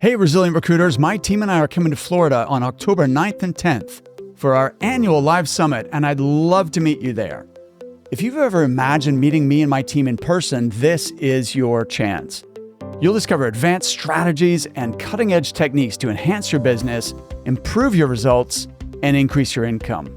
Hey, Resilient Recruiters, my team and I are coming to Florida on October 9th and 10th for our annual live summit, and I'd love to meet you there. If you've ever imagined meeting me and my team in person, this is your chance. You'll discover advanced strategies and cutting-edge techniques to enhance your business, improve your results, and increase your income.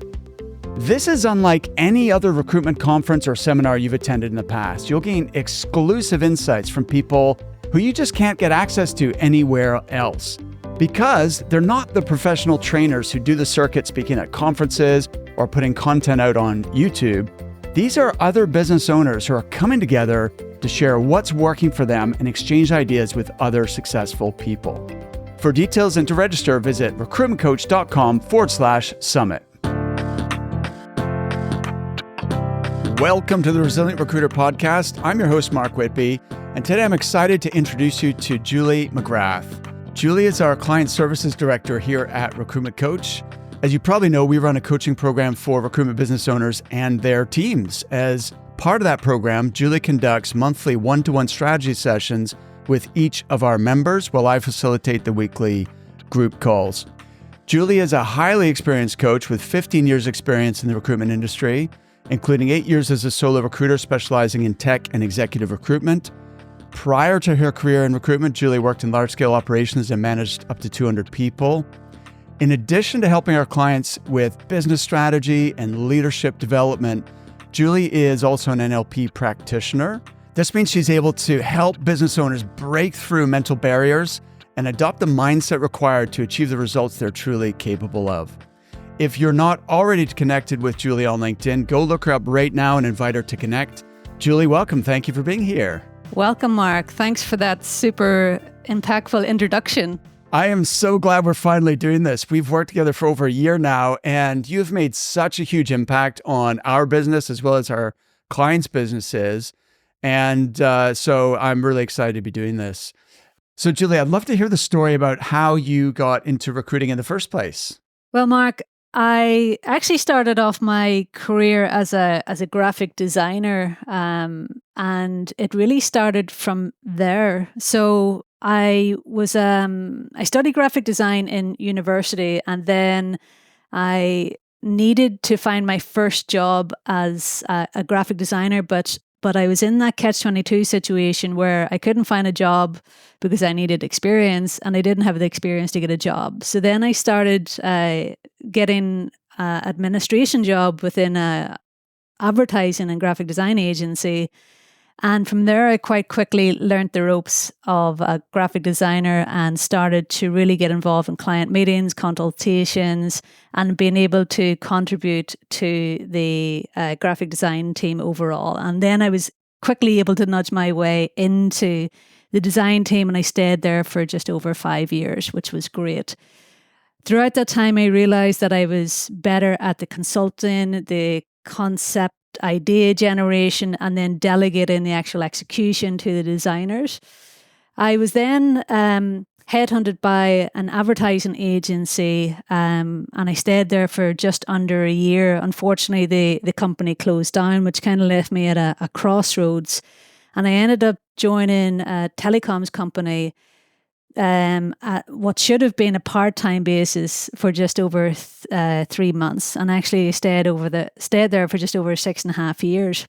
This is unlike any other recruitment conference or seminar you've attended in the past. You'll gain exclusive insights from people who you just can't get access to anywhere else, because they're not the professional trainers who do the circuit speaking at conferences or putting content out on YouTube. These are other business owners who are coming together to share what's working for them and exchange ideas with other successful people. For details and to register, visit recruitmentcoach.com/summit. Welcome to the Resilient Recruiter Podcast. I'm your host, Mark Whitby, and today I'm excited to introduce you to Julie McGrath. Julie is our Client Services Director here at Recruitment Coach. As you probably know, we run a coaching program for recruitment business owners and their teams. As part of that program, Julie conducts monthly one-to-one strategy sessions with each of our members while I facilitate the weekly group calls. Julie is a highly experienced coach with 15 years experience in the recruitment industry, including 8 years as a solo recruiter specializing in tech and executive recruitment. Prior to her career in recruitment, Julie worked in large-scale operations and managed up to 200 people. In addition to helping our clients with business strategy and leadership development, Julie is also an NLP practitioner. This means she's able to help business owners break through mental barriers and adopt the mindset required to achieve the results they're truly capable of. If you're not already connected with Julie on LinkedIn, go look her up right now and invite her to connect. Julie, welcome. Thank you for being here. Welcome, Mark. Thanks for that super impactful introduction. I am so glad we're finally doing this. We've worked together for over a year now, and you've made such a huge impact on our business as well as our clients' businesses. And so I'm really excited to be doing this. So Julie, I'd love to hear the story about how you got into recruiting in the first place. Well, Mark, I actually started off my career as a graphic designer, and it really started from there. So I studied graphic design in university, and then I needed to find my first job as a graphic designer, but I was in that catch-22 situation where I couldn't find a job because I needed experience and I didn't have the experience to get a job. So then I started getting an administration job within a advertising and graphic design agency. And from there, I quite quickly learned the ropes of a graphic designer and started to really get involved in client meetings, consultations, and being able to contribute to the graphic design team overall. And then I was quickly able to nudge my way into the design team, and I stayed there for just over 5 years, which was great. Throughout that time, I realized that I was better at the consulting, the concept idea generation, and then delegating the actual execution to the designers. I was then headhunted by an advertising agency, and I stayed there for just under a year. Unfortunately, the company closed down, which kind of left me at a crossroads. And I ended up joining a telecoms company at what should have been a part-time basis for just over 3 months, and actually stayed there for just over 6.5 years.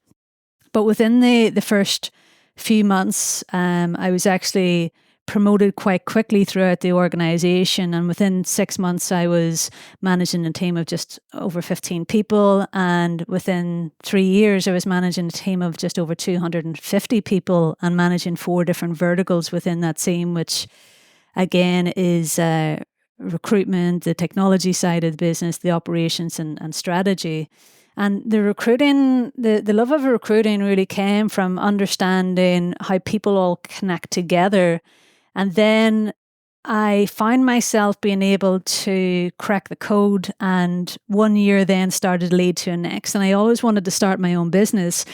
But within the first few months, I was actually promoted quite quickly throughout the organization, and within 6 months I was managing a team of just over 15 people, and within 3 years I was managing a team of just over 250 people and managing 4 different verticals within that team, which again is recruitment, the technology side of the business, the operations and strategy. And the recruiting, the love of recruiting really came from understanding how people all connect together. And then I found myself being able to crack the code, and 1 year then started to lead to a next. And I always wanted to start my own business,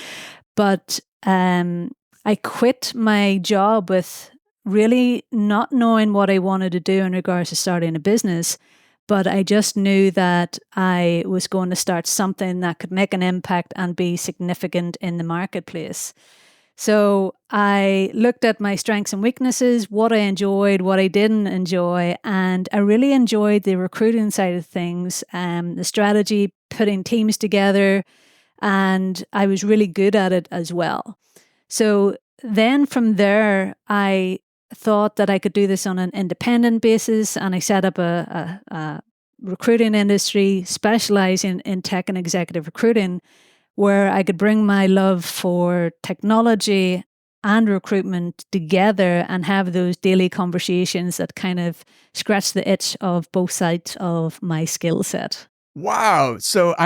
but I quit my job with really not knowing what I wanted to do in regards to starting a business. But I just knew that I was going to start something that could make an impact and be significant in the marketplace. So I looked at my strengths and weaknesses, what I enjoyed, what I didn't enjoy, and I really enjoyed the recruiting side of things, the strategy, putting teams together, and I was really good at it as well. So then from there, I thought that I could do this on an independent basis, and I set up a recruiting industry specializing in tech and executive recruiting, where I could bring my love for technology and recruitment together and have those daily conversations that kind of scratch the itch of both sides of my skill set. Wow. So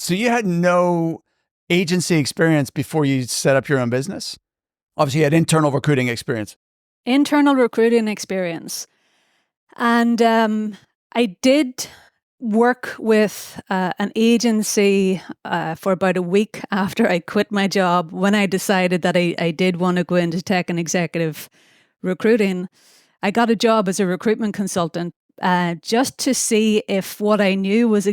you had no agency experience before you set up your own business? Obviously, you had internal recruiting experience. Internal recruiting experience. And I did work with an agency for about a week after I quit my job, when I decided that I did want to go into tech and executive recruiting. I got a job as a recruitment consultant just to see if what I knew was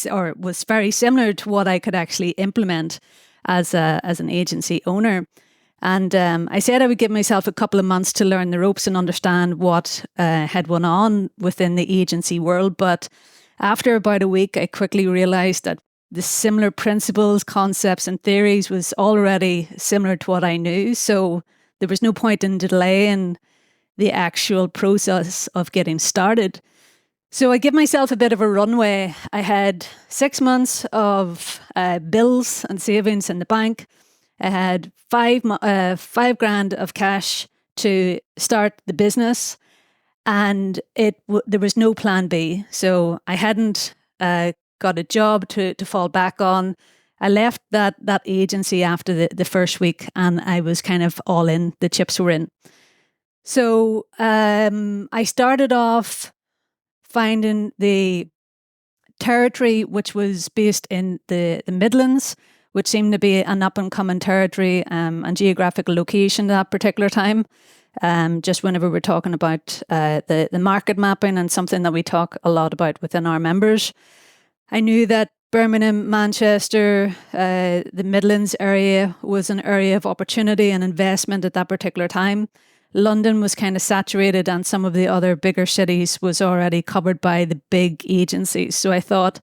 or was very similar to what I could actually implement as an agency owner. And I said I would give myself a couple of months to learn the ropes and understand what had went on within the agency world. But after about a week, I quickly realized that the similar principles, concepts, and theories was already similar to what I knew. So there was no point in delaying the actual process of getting started. So I give myself a bit of a runway. I had 6 months of bills and savings in the bank. I had $5,000 of cash to start the business, and there was no plan B. So I hadn't got a job to fall back on. I left that agency after the first week, and I was kind of all in. The chips were in. So I started off finding the territory, which was based in the Midlands, which seemed to be an up-and-coming territory and geographical location at that particular time. Just whenever we're talking about the market mapping, and something that we talk a lot about within our members. I knew that Birmingham, Manchester, the Midlands area was an area of opportunity and investment at that particular time. London was kind of saturated, and some of the other bigger cities was already covered by the big agencies. So I thought,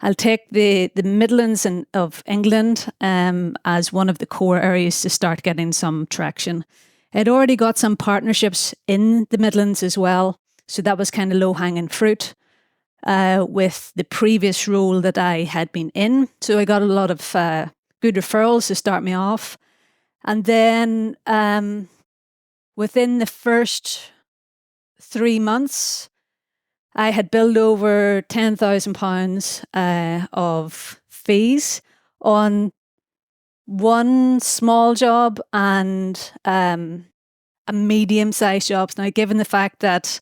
I'll take the Midlands of England as one of the core areas to start getting some traction. I'd already got some partnerships in the Midlands as well, so that was kind of low-hanging fruit with the previous role that I had been in. So I got a lot of good referrals to start me off. And then within the first 3 months, I had billed over £10,000 of fees on one small job and a medium-sized job. Now, given the fact that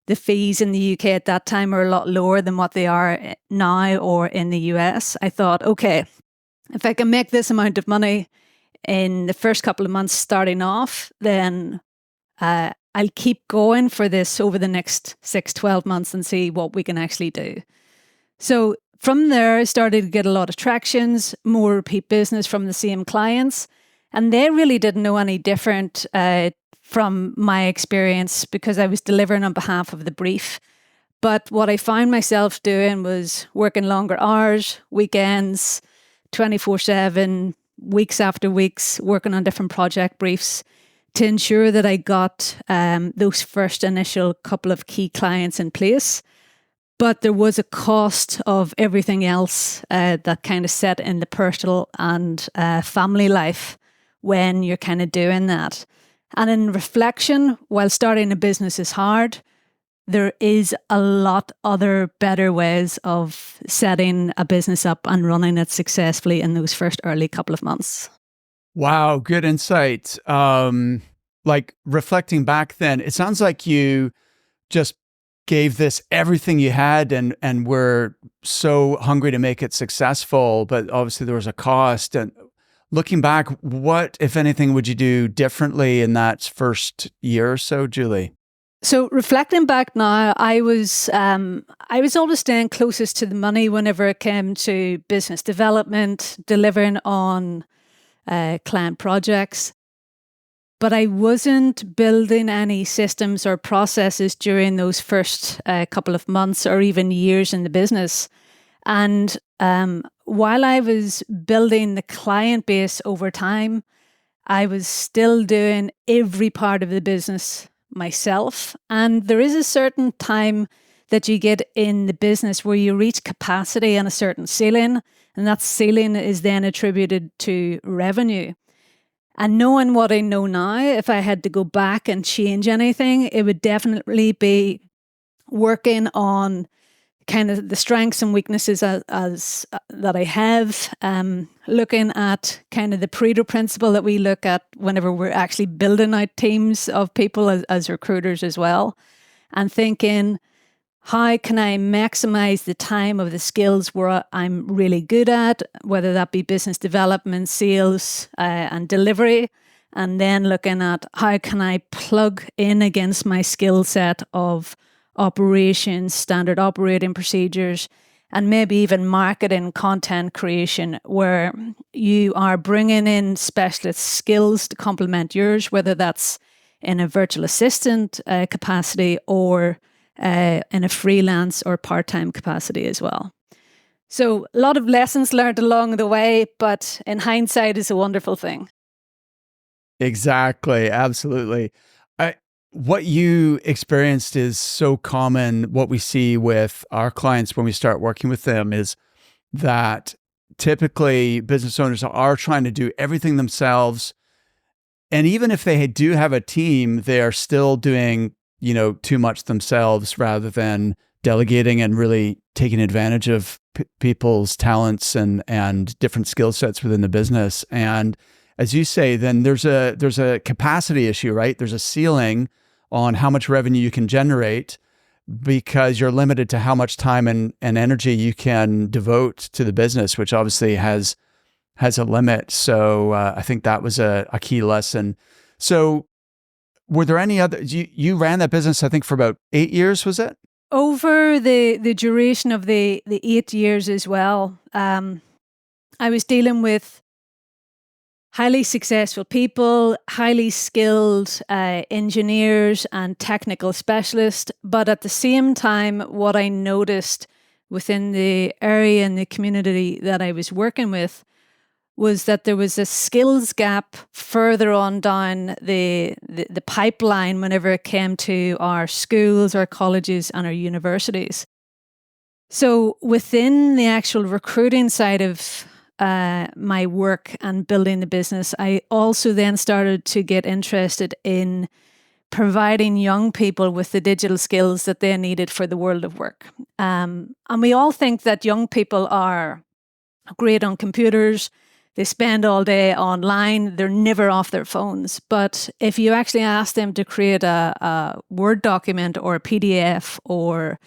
the fees in the UK at that time are a lot lower than what they are now or in the US, I thought, okay, if I can make this amount of money in the first couple of months starting off, then I'll keep going for this over the next 6-12 months and see what we can actually do. So from there, I started to get a lot of tractions, more repeat business from the same clients. And they really didn't know any different from my experience, because I was delivering on behalf of the brief. But what I found myself doing was working longer hours, weekends, 24/7, weeks after weeks, working on different project briefs to ensure that I got those first initial couple of key clients in place. But there was a cost of everything else that kind of set in the personal and family life when you're kind of doing that. And in reflection, while starting a business is hard, there is a lot other better ways of setting a business up and running it successfully in those first early couple of months. Wow, good insight. Like reflecting back then, it sounds like you just gave this everything you had and were so hungry to make it successful, but obviously there was a cost. And looking back, what, if anything, would you do differently in that first year or so, Julie? So reflecting back now, I was always staying closest to the money whenever it came to business development, delivering on client projects. But I wasn't building any systems or processes during those first couple of months or even years in the business. And while I was building the client base over time, I was still doing every part of the business myself. And there is a certain time that you get in the business where you reach capacity and a certain ceiling, and that ceiling is then attributed to revenue. And knowing what I know now, if I had to go back and change anything, it would definitely be working on kind of the strengths and weaknesses as that I have, looking at kind of the Pareto principle that we look at whenever we're actually building out teams of people as recruiters as well, and thinking, how can I maximize the time of the skills where I'm really good at, whether that be business development, sales, and delivery, and then looking at how can I plug in against my skill set of operations, standard operating procedures, and maybe even marketing, content creation, where you are bringing in specialist skills to complement yours, whether that's in a virtual assistant capacity or in a freelance or part-time capacity as well. So a lot of lessons learned along the way, but in hindsight is a wonderful thing. Exactly. Absolutely. What you experienced is so common. What we see with our clients when we start working with them is that typically business owners are trying to do everything themselves. And even if they do have a team, they are still doing, too much themselves rather than delegating and really taking advantage of people's talents and different skill sets within the business. And as you say, then there's a capacity issue, right? There's a ceiling on how much revenue you can generate because you're limited to how much time and energy you can devote to the business, which obviously has a limit. So I think that was a key lesson. So were there any other, you ran that business, I think, for about 8 years, was it? Over the duration of the 8 years as well, I was dealing with highly successful people, highly skilled engineers and technical specialists. But at the same time, what I noticed within the area and the community that I was working with was that there was a skills gap further on down the pipeline whenever it came to our schools, our colleges, and our universities. So within the actual recruiting side of my work and building the business, I also then started to get interested in providing young people with the digital skills that they needed for the world of work. And we all think that young people are great on computers. They spend all day online. They're never off their phones. But if you actually ask them to create a Word document or a PDF or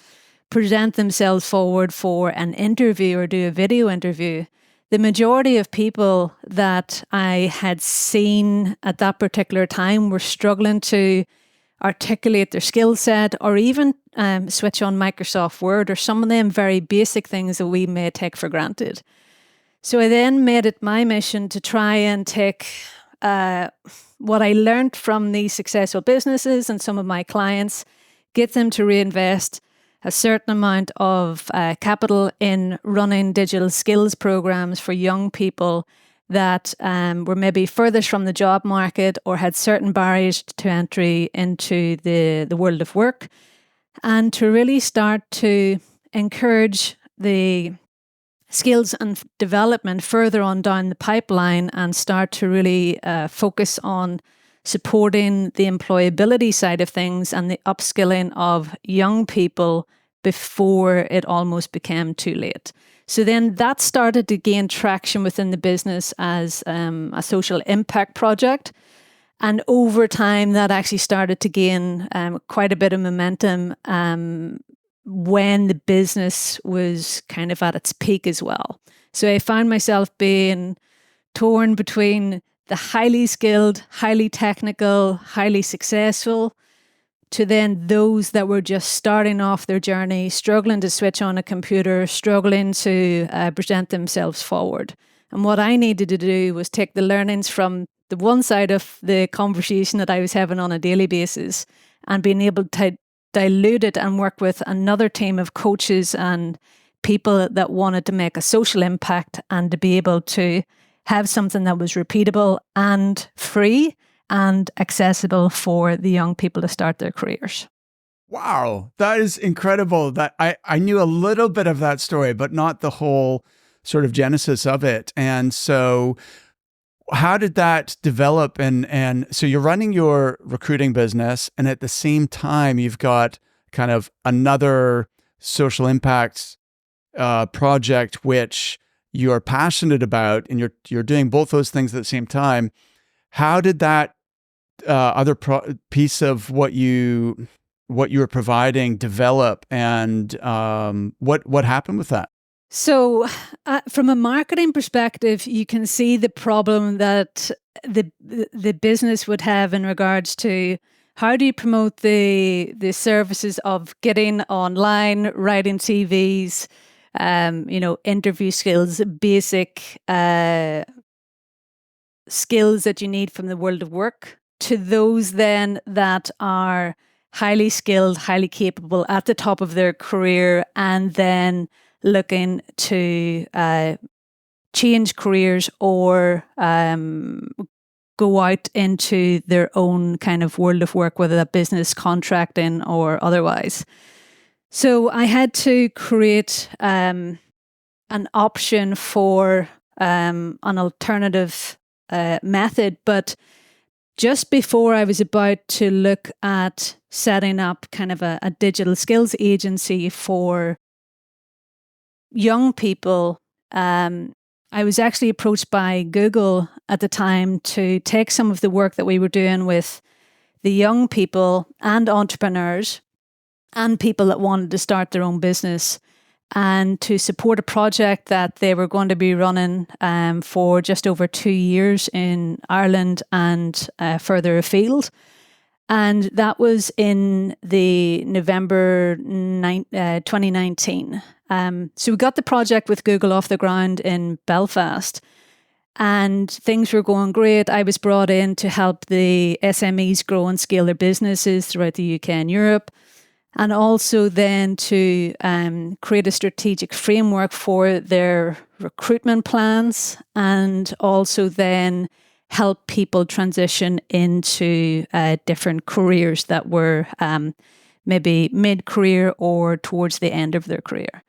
present themselves forward for an interview or do a video interview, the majority of people that I had seen at that particular time were struggling to articulate their skill set or even switch on Microsoft Word or some of them very basic things that we may take for granted. So I then made it my mission to try and take what I learned from these successful businesses and some of my clients, get them to reinvest a certain amount of capital in running digital skills programs for young people that were maybe furthest from the job market or had certain barriers to entry into the world of work, and to really start to encourage the skills and development further on down the pipeline and start to really focus on supporting the employability side of things and the upskilling of young people before it almost became too late. So then that started to gain traction within the business as a social impact project. And over time, that actually started to gain quite a bit of momentum when the business was kind of at its peak as well. So I found myself being torn between the highly skilled, highly technical, highly successful, to then those that were just starting off their journey, struggling to switch on a computer, struggling to present themselves forward. And what I needed to do was take the learnings from the one side of the conversation that I was having on a daily basis and being able to dilute it and work with another team of coaches and people that wanted to make a social impact and to be able to have something that was repeatable and free and accessible for the young people to start their careers. Wow, that is incredible. That I knew a little bit of that story, but not the whole sort of genesis of it. And so how did that develop? And so you're running your recruiting business, and at the same time, you've got kind of another social impact project which you're passionate about, and you're doing both those things at the same time. How did that other piece of what you were providing develop, and what happened with that? So from a marketing perspective, you can see the problem that the business would have in regards to how do you promote the services of getting online, writing CVs, interview skills, basic skills that you need from the world of work, to those then that are highly skilled, highly capable at the top of their career, and then looking to change careers or go out into their own kind of world of work, whether that business, contracting, or otherwise. So I had to create an option for an alternative method. But just before I was about to look at setting up kind of a digital skills agency for young people, I was actually approached by Google at the time to take some of the work that we were doing with the young people and entrepreneurs and people that wanted to start their own business, and to support a project that they were going to be running for just over 2 years in Ireland and further afield. And that was in the November 2019. So we got the project with Google off the ground in Belfast, and things were going great. I was brought in to help the SMEs grow and scale their businesses throughout the UK and Europe, and also then to create a strategic framework for their recruitment plans, and also then help people transition into different careers that were maybe mid-career or towards the end of their career.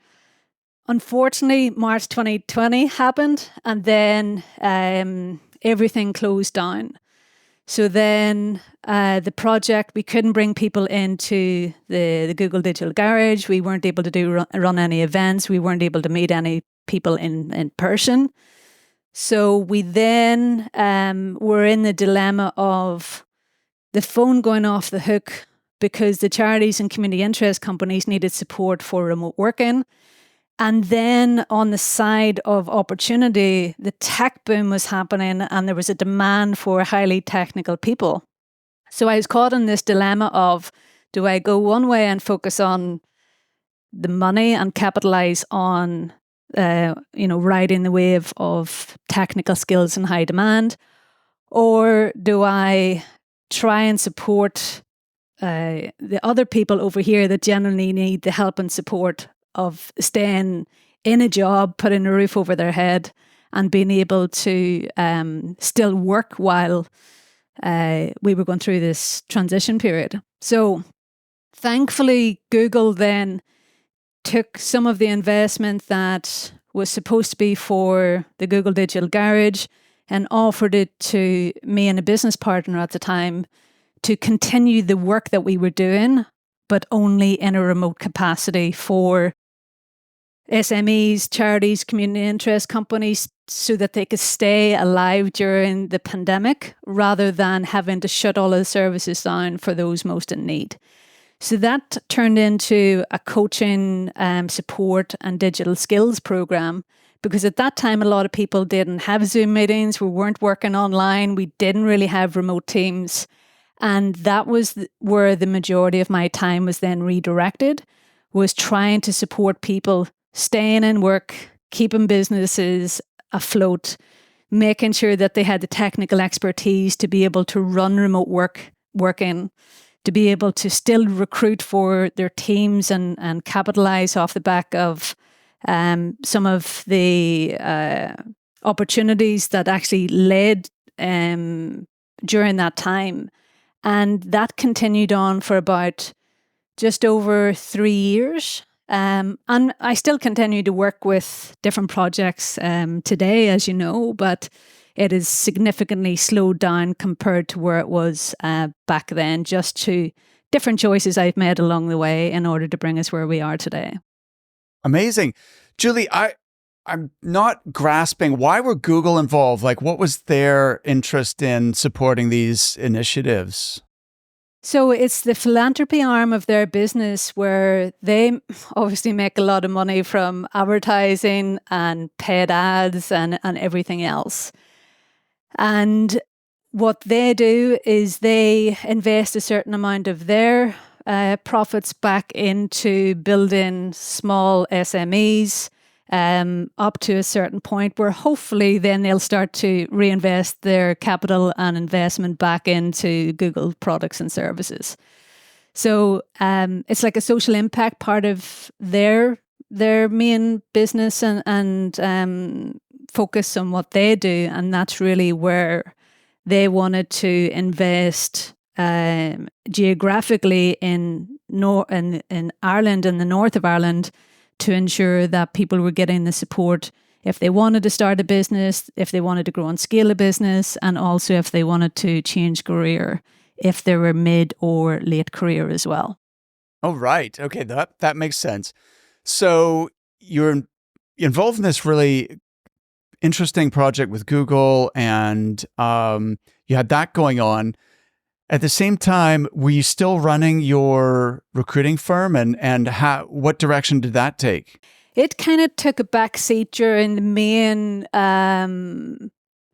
Unfortunately, March 2020 happened, and then everything closed down. So then the project, we couldn't bring people into the Google Digital Garage. We weren't able to run any events. We weren't able to meet any people in person. So we then were in the dilemma of the phone going off the hook because the charities and community interest companies needed support for remote working. And then on the side of opportunity, the tech boom was happening and there was a demand for highly technical people. So I was caught in this dilemma of, do I go one way and focus on the money and capitalize on, riding the wave of technical skills and high demand? Or do I try and support the other people over here that generally need the help and support of staying in a job, putting a roof over their head, and being able to still work while we were going through this transition period? So thankfully, Google then took some of the investment that was supposed to be for the Google Digital Garage and offered it to me and a business partner at the time to continue the work that we were doing, but only in a remote capacity for SMEs, charities, community interest companies, so that they could stay alive during the pandemic rather than having to shut all of the services down for those most in need. So that turned into a coaching, support and digital skills program, because at that time, a lot of people didn't have Zoom meetings. We weren't working online. We didn't really have remote teams. And that was where the majority of my time was then redirected, was trying to support people staying in work, keeping businesses afloat, making sure that they had the technical expertise to be able to run remote working, to be able to still recruit for their teams and capitalize off the back of some of the opportunities that actually led during that time. And that continued on for about just over 3 years. And I still continue to work with different projects today, as you know, but it is significantly slowed down compared to where it was back then, just to different choices I've made along the way in order to bring us where we are today. Amazing. Julie, I'm not grasping, why were Google involved? Like, what was their interest in supporting these initiatives? So it's the philanthropy arm of their business, where they obviously make a lot of money from advertising and paid ads and everything else. And what they do is they invest a certain amount of their profits back into building small SMEs up to a certain point, where hopefully then they'll start to reinvest their capital and investment back into Google products and services. So it's like a social impact part of their main business and focus on what they do. And that's really where they wanted to invest geographically in Ireland, in the north of Ireland, to ensure that people were getting the support if they wanted to start a business, if they wanted to grow and scale a business, and also if they wanted to change career, if they were mid or late career as well. Oh, right. Okay, that makes sense. So you're involved in this really interesting project with Google, and you had that going on. At the same time, were you still running your recruiting firm, and what direction did that take? It kind of took a back seat during the main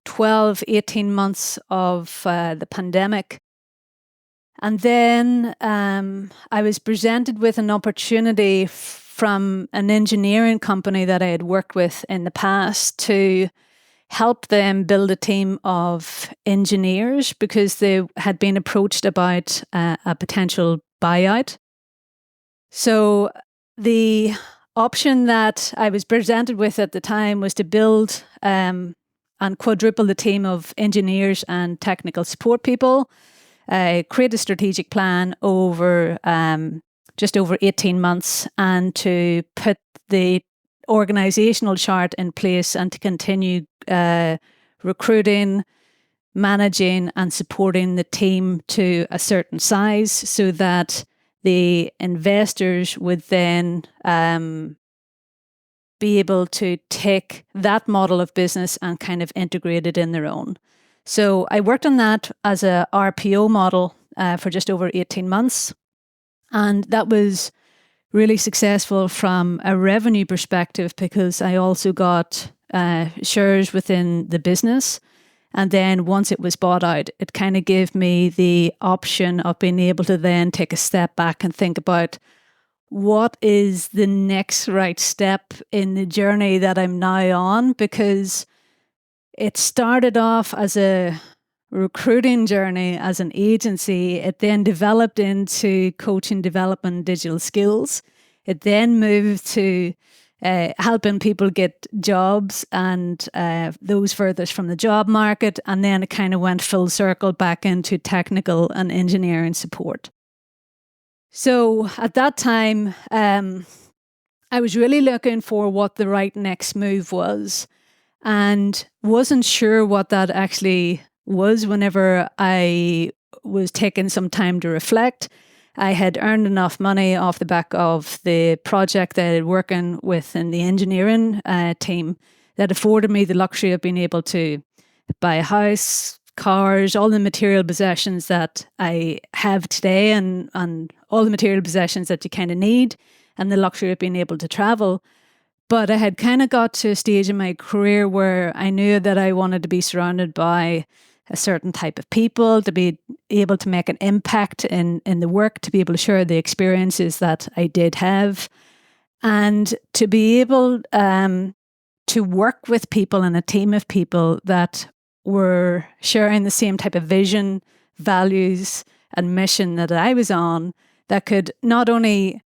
12, 18 months of the pandemic. And then I was presented with an opportunity from an engineering company that I had worked with in the past to help them build a team of engineers, because they had been approached about a potential buyout. So the option that I was presented with at the time was to build and quadruple the team of engineers and technical support people, create a strategic plan over just over 18 months, and to put the organizational chart in place and to continue recruiting, managing and supporting the team to a certain size, so that the investors would then be able to take that model of business and kind of integrate it in their own. So I worked on that as a RPO model for just over 18 months. And that was really successful from a revenue perspective, because I also got shares within the business. And then once it was bought out, it kind of gave me the option of being able to then take a step back and think about what is the next right step in the journey that I'm now on, because it started off as a recruiting journey as an agency. It then developed into coaching, development, digital skills. It then moved to helping people get jobs and those furthest from the job market. And then it kind of went full circle back into technical and engineering support. So at that time, I was really looking for what the right next move was, and wasn't sure what that actually was whenever I was taking some time to reflect. I had earned enough money off the back of the project that I was working with in the engineering team that afforded me the luxury of being able to buy a house, cars, all the material possessions that I have today, and all the material possessions that you kind of need, and the luxury of being able to travel. But I had kind of got to a stage in my career where I knew that I wanted to be surrounded by a certain type of people, to be able to make an impact in the work, to be able to share the experiences that I did have, and to be able to work with people in a team of people that were sharing the same type of vision, values, and mission that I was on, that could not only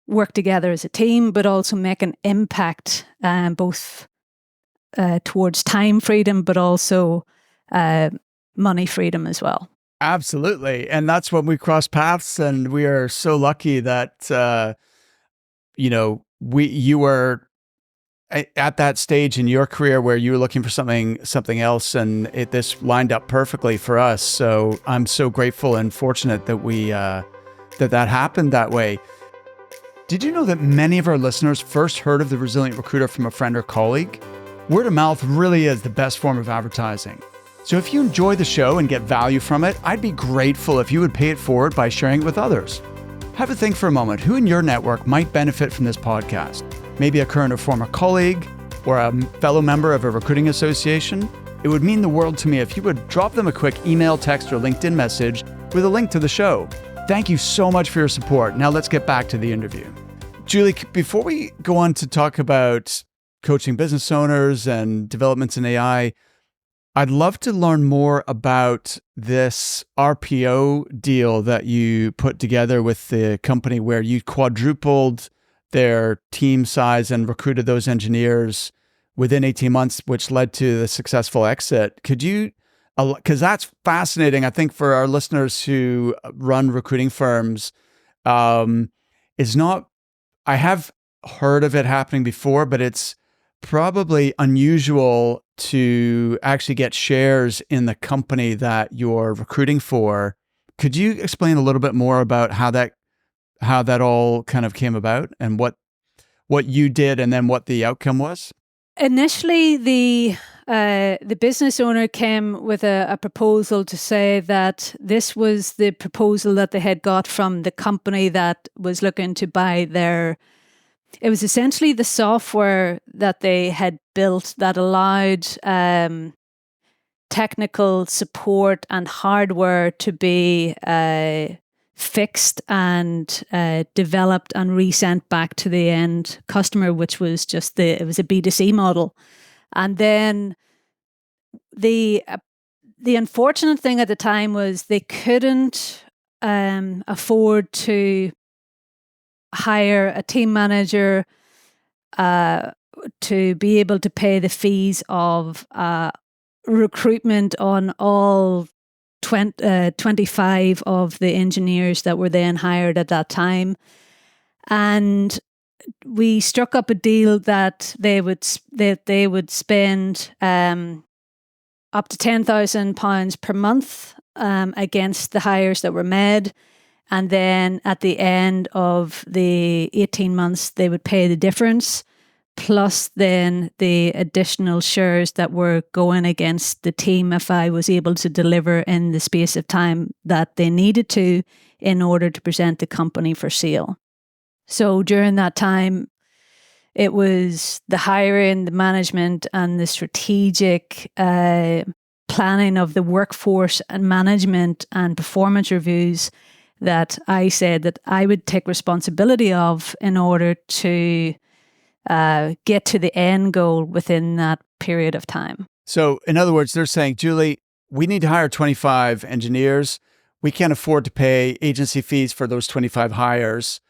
work together as a team, but also make an impact, both towards time freedom, but also money freedom as well. Absolutely. And that's when we cross paths, and we are so lucky that, you were at that stage in your career where you were looking for something else, and this lined up perfectly for us. So I'm so grateful and fortunate that that happened that way. Did you know that many of our listeners first heard of the Resilient Recruiter from a friend or colleague? Word of mouth really is the best form of advertising. So if you enjoy the show and get value from it, I'd be grateful if you would pay it forward by sharing it with others. Have a think for a moment who in your network might benefit from this podcast. Maybe a current or former colleague, or a fellow member of a recruiting association. It would mean the world to me if you would drop them a quick email, text, or LinkedIn message with a link to the show. Thank you so much for your support. Now let's get back to the interview. Julie, before we go on to talk about coaching business owners and developments in AI, I'd love to learn more about this RPO deal that you put together with the company where you quadrupled their team size and recruited those engineers within 18 months, which led to the successful exit. Could you, because that's fascinating, I think, for our listeners who run recruiting firms, is not, I have heard of it happening before, but it's probably unusual to actually get shares in the company that you're recruiting for. Could you explain a little bit more about how that all kind of came about and what you did and then what the outcome was? Initially, the business owner came with a proposal to say that this was the proposal that they had got from the company that was looking to buy their. It was essentially the software that they had built that allowed technical support and hardware to be fixed and developed and resent back to the end customer, which was it was a B2C model. And then the unfortunate thing at the time was they couldn't afford to hire a team manager to be able to pay the fees of recruitment on all 25 of the engineers that were then hired at that time. And we struck up a deal that they would spend up to £10,000 per month against the hires that were made. And then at the end of the 18 months, they would pay the difference, plus then the additional shares that were going against the team if I was able to deliver in the space of time that they needed to in order to present the company for sale. So during that time, it was the hiring, the management, and the strategic planning of the workforce and management and performance reviews that I said that I would take responsibility of in order to get to the end goal within that period of time. So in other words, they're saying, Julie, we need to hire 25 engineers. We can't afford to pay agency fees for those 25 hires.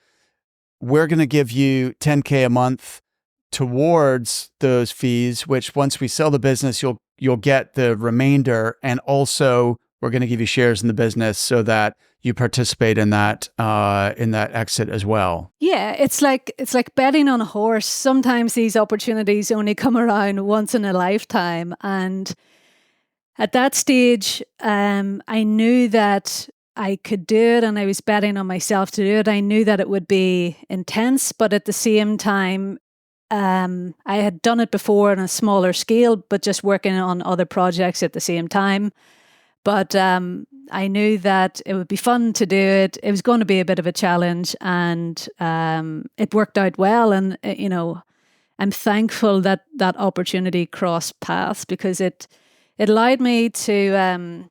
We're going to give you $10,000 a month towards those fees, which once we sell the business, you'll get the remainder. And also we're going to give you shares in the business so that you participate in that exit as well. Yeah, it's like betting on a horse. Sometimes these opportunities only come around once in a lifetime. And at that stage, I knew that I could do it, and I was betting on myself to do it. I knew that it would be intense, but at the same time, I had done it before on a smaller scale, but just working on other projects at the same time. But I knew that it would be fun to do it. It was going to be a bit of a challenge, and it worked out well. And, I'm thankful that that opportunity crossed paths, because it allowed me to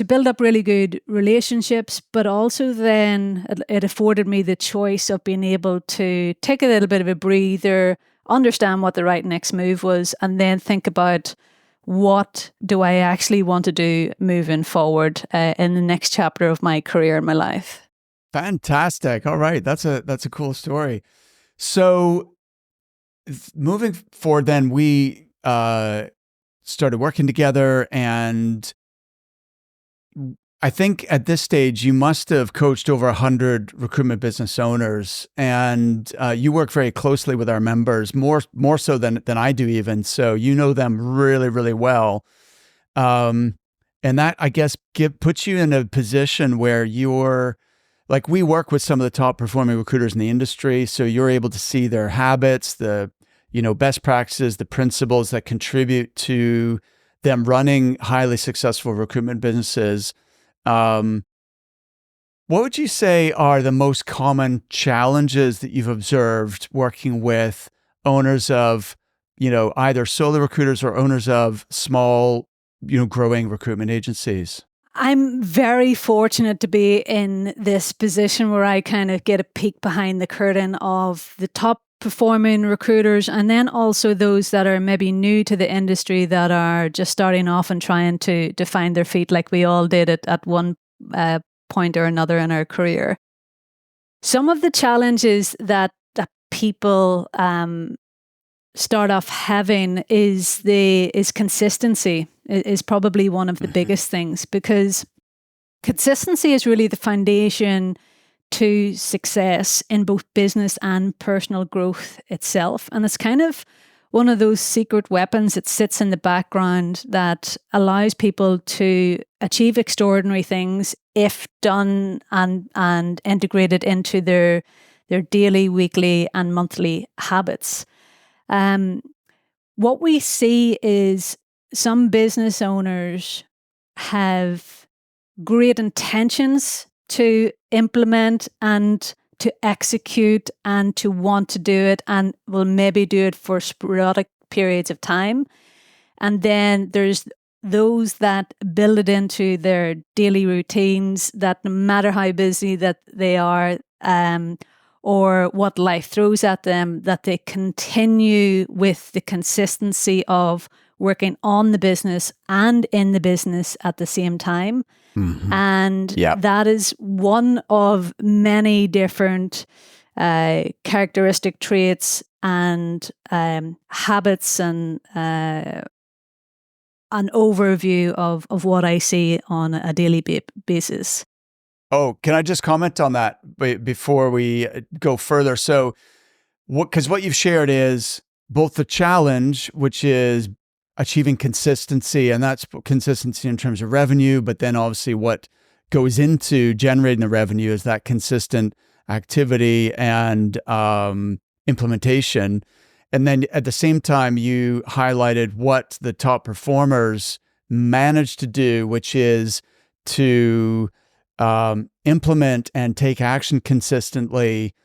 build up really good relationships, but also then it afforded me the choice of being able to take a little bit of a breather understand what the right next move was, and then think about what do I actually want to do moving forward in the next chapter of my career and my life. Fantastic. All right. That's a cool story. So moving forward, then we started working together, and I think at this stage you must have coached over 100 recruitment business owners, and you work very closely with our members, more so than I do even. So you know them really, really well, and that, I guess, puts you in a position where you're like, we work with some of the top performing recruiters in the industry, so you're able to see their habits, the best practices, the principles that contribute to them running highly successful recruitment businesses. What would you say are the most common challenges that you've observed working with owners of, either solo recruiters or owners of small, growing recruitment agencies? I'm very fortunate to be in this position where I kind of get a peek behind the curtain of the top performing recruiters, and then also those that are maybe new to the industry that are just starting off and trying to find their feet, like we all did at one point or another in our career. Some of the challenges that people start off having is consistency is probably one of the biggest things, because consistency is really the foundation to success in both business and personal growth itself. And it's kind of one of those secret weapons that sits in the background that allows people to achieve extraordinary things if done and integrated into their daily, weekly, and monthly habits. What we see is some business owners have great intentions to implement and to execute and to want to do it, and will maybe do it for sporadic periods of time. And then there's those that build it into their daily routines, that no matter how busy that they are, or what life throws at them, that they continue with the consistency of working on the business and in the business at the same time. Mm-hmm. And that is one of many different characteristic traits and habits, and an overview of what I see on a daily basis. Oh, can I just comment on that before we go further? So, because what you've shared is both the challenge, which is achieving consistency, and that's consistency in terms of revenue, but then obviously what goes into generating the revenue is that consistent activity and implementation. And then at the same time, you highlighted what the top performers managed to do, which is to implement and take action consistently,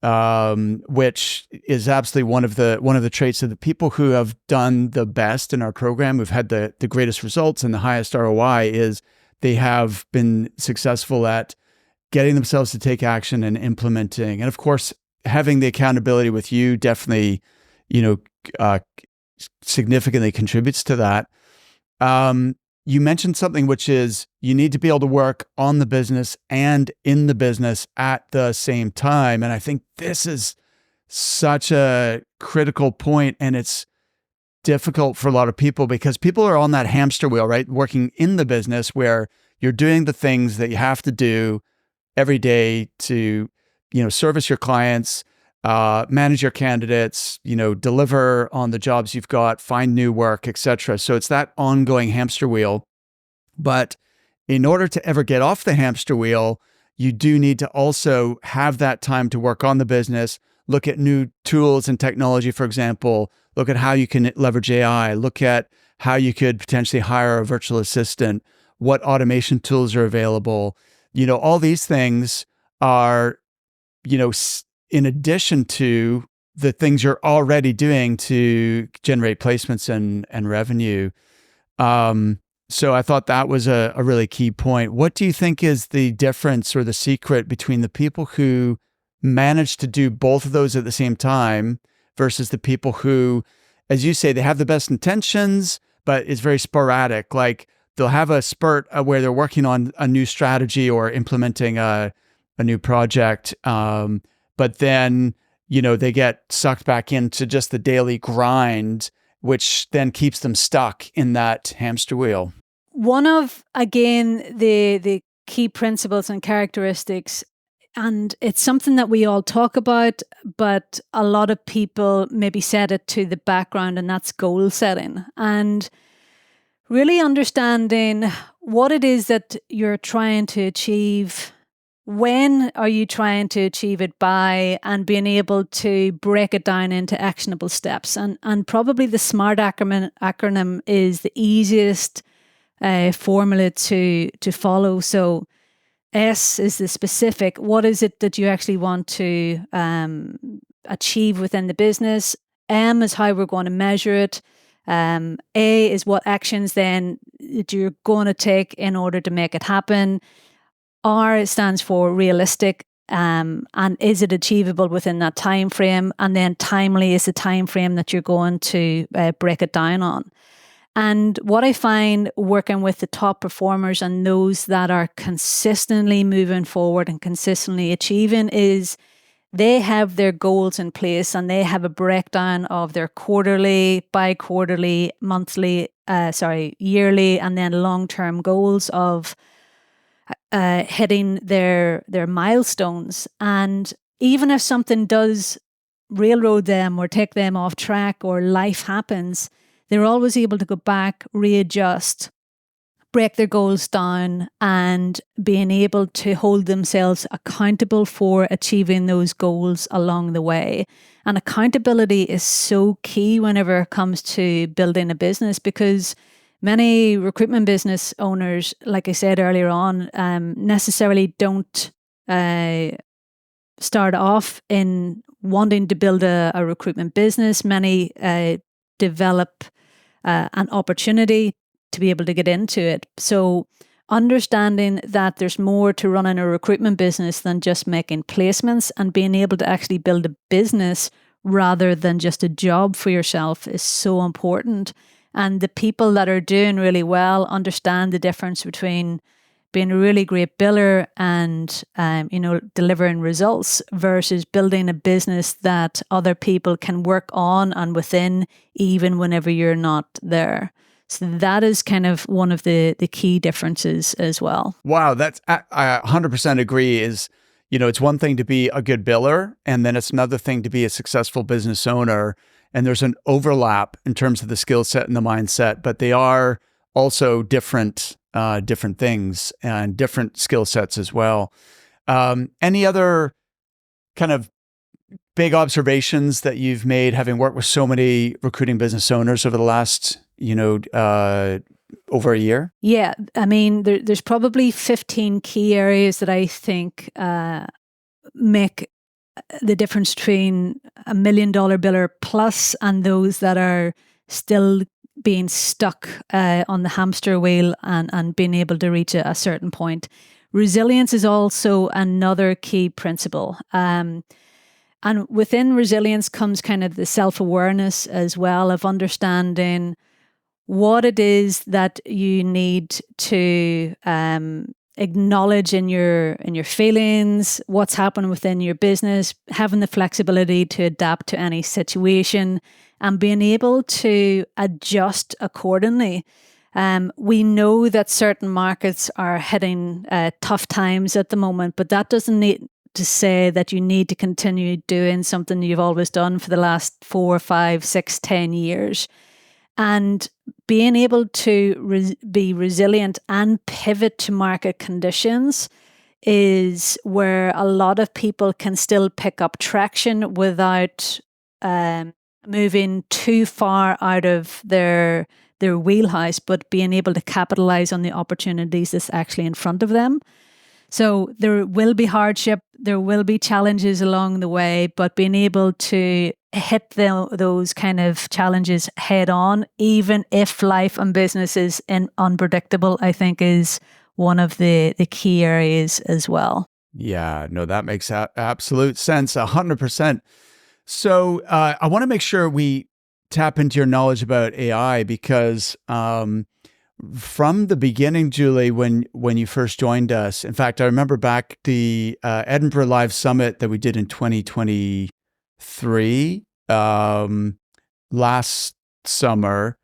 which is absolutely one of the traits of the people who have done the best in our program, who've had the greatest results and the highest ROI, is they have been successful at getting themselves to take action and implementing. And of course, having the accountability with you definitely, significantly contributes to that. You mentioned something, which is you need to be able to work on the business and in the business at the same time. And I think this is such a critical point, and it's difficult for a lot of people because people are on that hamster wheel, right? Working in the business where you're doing the things that you have to do every day to, service your clients, manage your candidates, deliver on the jobs you've got, find new work, etc. So it's that ongoing hamster wheel. But in order to ever get off the hamster wheel, you do need to also have that time to work on the business, look at new tools and technology, for example, look at how you can leverage AI, look at how you could potentially hire a virtual assistant, what automation tools are available. All these things are, in addition to the things you're already doing to generate placements and revenue. So I thought that was a really key point. What do you think is the difference or the secret between the people who manage to do both of those at the same time versus the people who, as you say, they have the best intentions, but it's very sporadic. Like they'll have a spurt where they're working on a new strategy or implementing a new project. But then, they get sucked back into just the daily grind, which then keeps them stuck in that hamster wheel. One of, again, the key principles and characteristics, and it's something that we all talk about, but a lot of people maybe set it to the background, and that's goal setting. And really understanding what it is that you're trying to achieve, when are you trying to achieve it by, and being able to break it down into actionable steps. And probably the SMART acronym is the easiest formula to follow. So S is the specific. What is it that you actually want to achieve within the business? M is how we're going to measure it. A is what actions then that you're going to take in order to make it happen. R stands for realistic, and is it achievable within that time frame? And then timely is the time frame that you're going to break it down on. And what I find working with the top performers and those that are consistently moving forward and consistently achieving is they have their goals in place, and they have a breakdown of their quarterly, bi-quarterly, yearly, and then long-term goals of hitting their milestones. And even if something does railroad them or take them off track or life happens, they're always able to go back, readjust, break their goals down, and being able to hold themselves accountable for achieving those goals along the way. And accountability is so key whenever it comes to building a business, because many recruitment business owners, like I said earlier on, necessarily don't start off in wanting to build a recruitment business. Many develop an opportunity to be able to get into it. So understanding that there's more to running a recruitment business than just making placements, and being able to actually build a business rather than just a job for yourself is so important. And the people that are doing really well understand the difference between being a really great biller and, delivering results versus building a business that other people can work on and within, even whenever you're not there. So that is kind of one of the key differences as well. Wow, that's I 100% agree. It's one thing to be a good biller, and then it's another thing to be a successful business owner. And there's an overlap in terms of the skill set and the mindset, but they are also different things and different skill sets as well. Any other kind of big observations that you've made, having worked with so many recruiting business owners over the last, over a year? Yeah, I mean, there's probably 15 key areas that I think make the difference between $1 million biller plus and those that are still being stuck on the hamster wheel and being able to reach a certain point. Resilience is also another key principle. And within resilience comes kind of the self-awareness as well, of understanding what it is that you need to acknowledge in your feelings, what's happening within your business, having the flexibility to adapt to any situation, and being able to adjust accordingly. We know that certain markets are hitting tough times at the moment, but that doesn't need to say that you need to continue doing something you've always done for the last 4, 5, 6, 10 years. And being able to be resilient and pivot to market conditions is where a lot of people can still pick up traction without moving too far out of their wheelhouse, but being able to capitalize on the opportunities that's actually in front of them. So there will be hardship, there will be challenges along the way, but being able to hit those kind of challenges head on, even if life and business is unpredictable, I think is one of the key areas as well. Yeah, no, that makes absolute sense, 100%. So I want to make sure we tap into your knowledge about AI because from the beginning, Julie, when you first joined us, in fact, I remember back the Edinburgh Live Summit that we did in 2023 last summer.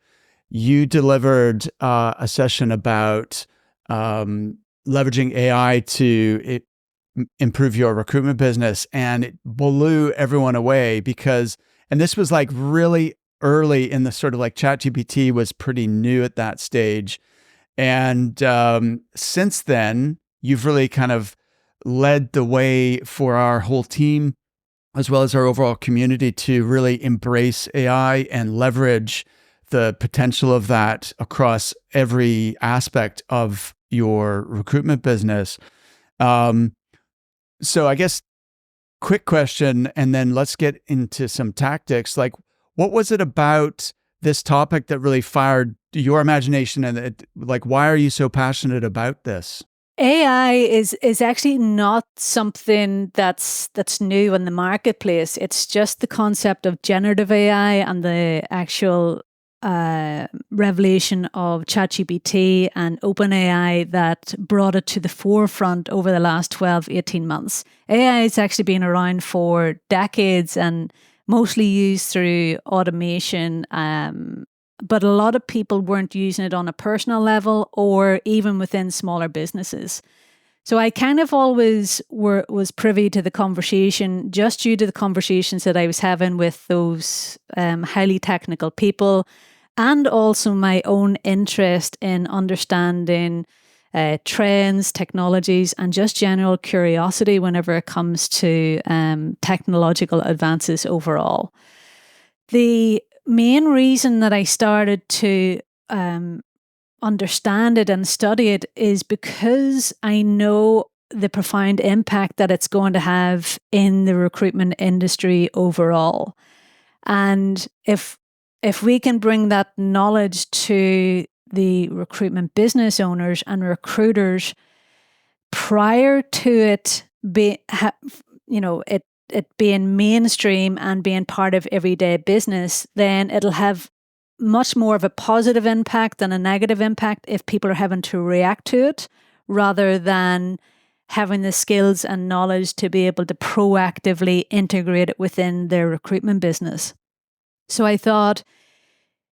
You delivered a session about leveraging AI to improve your recruitment business, and it blew everyone away because, and this was like really early in the sort of like ChatGPT was pretty new at that stage. And since then, you've really kind of led the way for our whole team, as well as our overall community, to really embrace AI and leverage the potential of that across every aspect of your recruitment business. So I guess quick question, and then let's get into some tactics. Like, what was it about this topic that really fired your imagination, and like, why are you so passionate about this? AI is actually not something that's new in the marketplace. It's just the concept of generative AI and the actual revelation of ChatGPT and OpenAI that brought it to the forefront over the last 12, 18 months. AI has actually been around for decades and mostly used through automation, but a lot of people weren't using it on a personal level or even within smaller businesses. So I kind of always was privy to the conversation just due to the conversations that I was having with those highly technical people, and also my own interest in understanding trends, technologies, and just general curiosity whenever it comes to technological advances overall. The main reason that I started to understand it and study it is because I know the profound impact that it's going to have in the recruitment industry overall. And if we can bring that knowledge to the recruitment business owners and recruiters prior to it it being mainstream and being part of everyday business, then it'll have much more of a positive impact than a negative impact if people are having to react to it, rather than having the skills and knowledge to be able to proactively integrate it within their recruitment business. So I thought,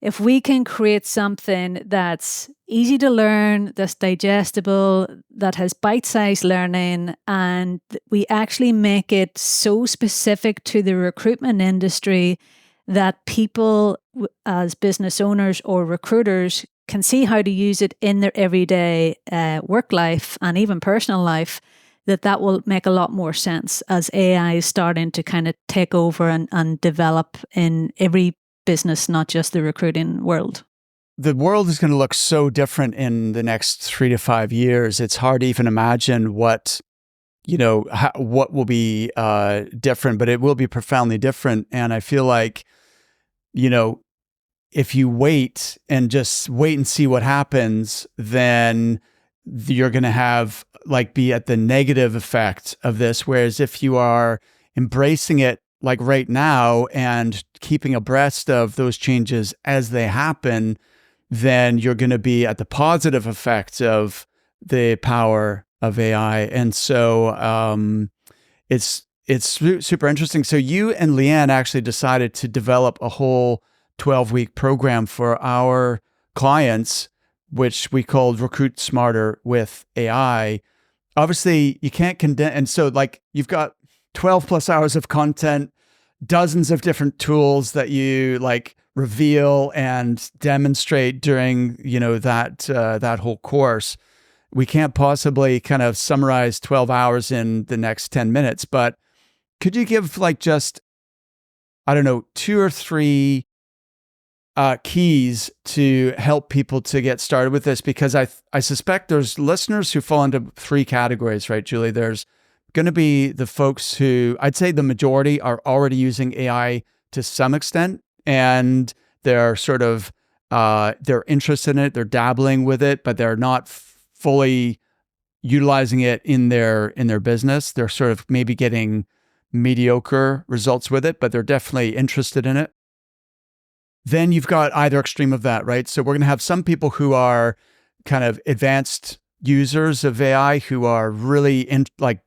if we can create something that's easy to learn, that's digestible, that has bite-sized learning, and we actually make it so specific to the recruitment industry that people as business owners or recruiters can see how to use it in their everyday work life and even personal life, that will make a lot more sense as AI is starting to kind of take over and develop in every business, not just the recruiting world. The world is going to look so different in the next 3 to 5 years. It's hard to even imagine what will be different, but it will be profoundly different. And I feel like, if you wait and see what happens, then you're going to have be at the negative effect of this. Whereas if you are embracing it like right now and keeping abreast of those changes as they happen, then you're going to be at the positive effects of the power of AI. And so it's super interesting. So you and Leanne actually decided to develop a whole 12-week program for our clients, which we called Recruit Smarter with AI. Obviously, you can't condense. And so you've got 12 plus hours of content, dozens of different tools that you reveal and demonstrate during, that whole course. We can't possibly kind of summarize 12 hours in the next 10 minutes, but could you give just, 2 or 3 keys to help people to get started with this? Because I suspect there's listeners who fall into 3 categories, right, Julie? There's going to be the folks who, I'd say the majority, are already using AI to some extent, and they're sort of they're interested in it, they're dabbling with it, but they're not fully utilizing it in their business. They're sort of maybe getting mediocre results with it, but they're definitely interested in it. Then you've got either extreme of that, right? So we're going to have some people who are kind of advanced users of AI who are really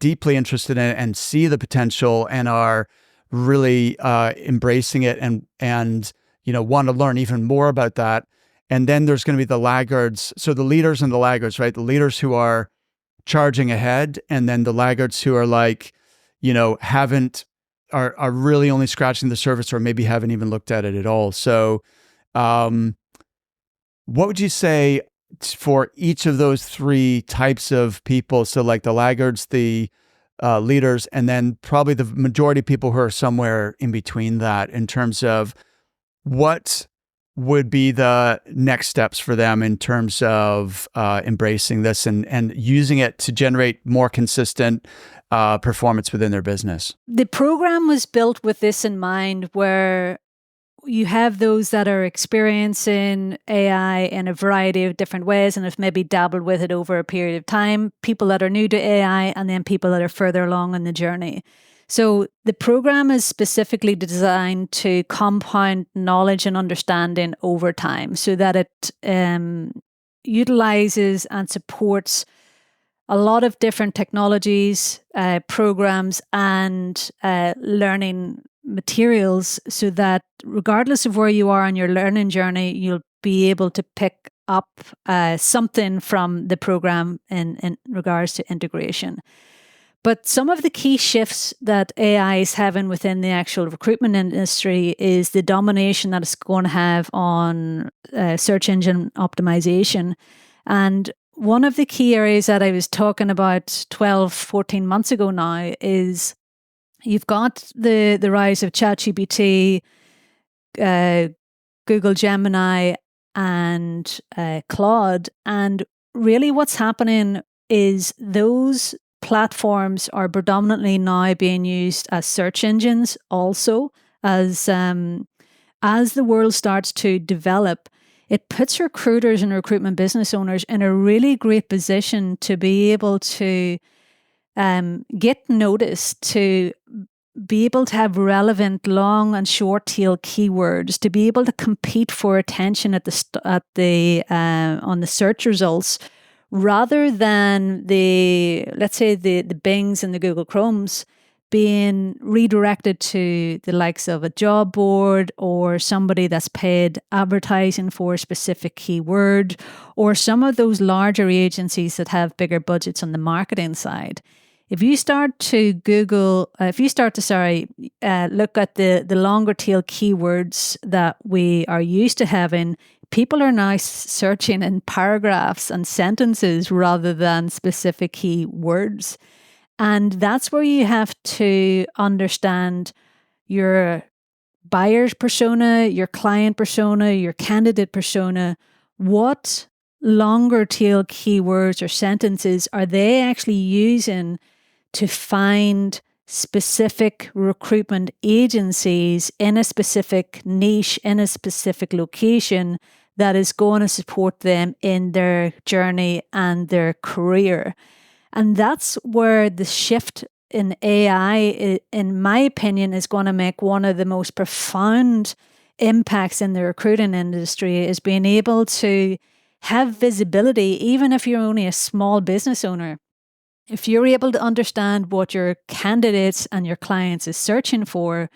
deeply interested in it and see the potential and are really embracing it and want to learn even more about that. And then there's going to be the laggards. So the leaders and the laggards, right? The leaders who are charging ahead, and then the laggards who are are really only scratching the surface or maybe haven't even looked at it at all. So what would you say for each of those three types of people? So like the laggards, the leaders, and then probably the majority of people who are somewhere in between that, in terms of what would be the next steps for them in terms of embracing this and using it to generate more consistent performance within their business? The program was built with this in mind, where you have those that are experiencing AI in a variety of different ways and have maybe dabbled with it over a period of time, people that are new to AI, and then people that are further along in the journey. So the program is specifically designed to compound knowledge and understanding over time, so that it utilizes and supports a lot of different technologies, programs, and learning materials, so that regardless of where you are on your learning journey, you'll be able to pick up something from the program in regards to integration. But some of the key shifts that AI is having within the actual recruitment industry is the domination that it's going to have on search engine optimization. And one of the key areas that I was talking about 12, 14 months ago now is you've got the rise of ChatGPT, Google Gemini, and Claude. And really what's happening is those platforms are predominantly now being used as search engines also. As the world starts to develop, it puts recruiters and recruitment business owners in a really great position to be able to get noticed, to be able to have relevant long and short tail keywords, to be able to compete for attention on the search results, rather than the Bings and the Google Chromes being redirected to the likes of a job board or somebody that's paid advertising for a specific keyword, or some of those larger agencies that have bigger budgets on the marketing side. If you start to look at the longer tail keywords that we are used to having, people are now searching in paragraphs and sentences rather than specific keywords. And that's where you have to understand your buyer's persona, your client persona, your candidate persona. What longer tail keywords or sentences are they actually using to find specific recruitment agencies in a specific niche, in a specific location, that is going to support them in their journey and their career? And that's where the shift in AI, in my opinion, is going to make one of the most profound impacts in the recruiting industry, is being able to have visibility, even if you're only a small business owner. If you're able to understand what your candidates and your clients is searching for,